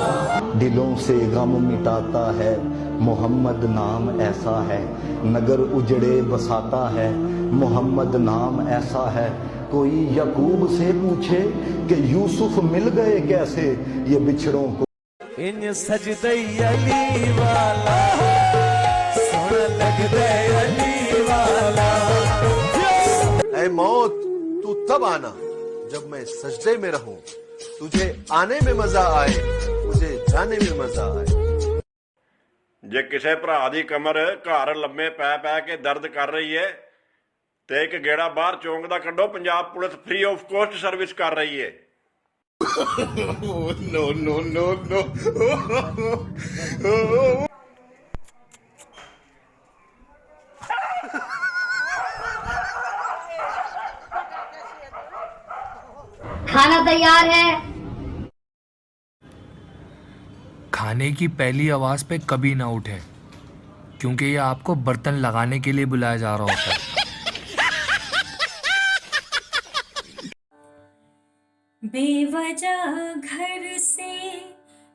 दिलों से गम मिटाता है मोहम्मद नाम ऐसा है, नगर उजड़े बसाता है मोहम्मद नाम ऐसा है। कोई याकूब से पूछे कि यूसुफ मिल गए कैसे, ये बिछड़ों को इन सजदे अली वाला सोना लगदे अली वाला। ऐ मौत तू तब आना जब मैं सजदे में रहूं, तुझे आने में मजा आए मुझे जाने में मजा आए। ਜੇ ਕਿਸੇ ਭਰਾ ਦੀ ਕਮਰ ਘਰ ਲੰਮੇ ਪੈ ਪੈ ਕੇ ਦਰਦ ਕਰ ਰਹੀ ਹੈ ਤੇ ਇੱਕ ਗੇੜਾ ਬਾਹਰ ਚੌਂਕ ਦਾ ਕੱਢੋ, Punjab police free of cost service ਕਰ ਰਹੀ ਹੈ। No no no no. खाना तैयार है। खाने की पहली आवाज पे कभी ना उठे, क्योंकि ये आपको बर्तन लगाने के लिए बुलाया जा रहा होता है। बेवजह घर से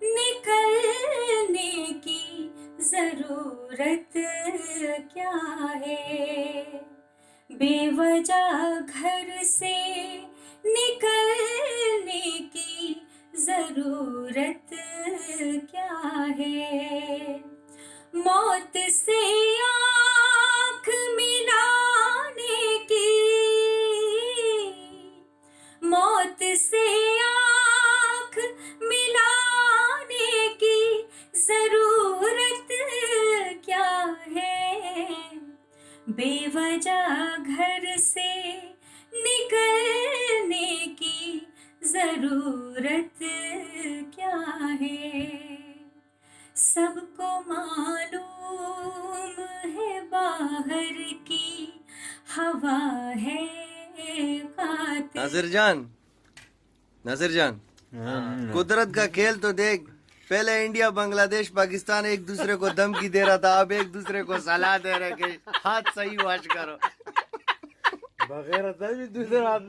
निकलने की जरूरत क्या है, बेवजह घर से निकलने की जरूरत क्या है। मौत से आँख मिलाने की, मौत से आँख मिलाने की जरूरत क्या है, बेवजह घर से निकलने की जरूरत क्या है। सबको मालूम है बाहर की हवा है कातिल। नासिर जान, कुदरत का खेल तो देख। पहले इंडिया बांग्लादेश पाकिस्तान एक दूसरे को धमकी दे रहा था, अब एक दूसरे को सलाह दे रहे कि हाथ सही वॉश करो। बगैर दूसरे हाथ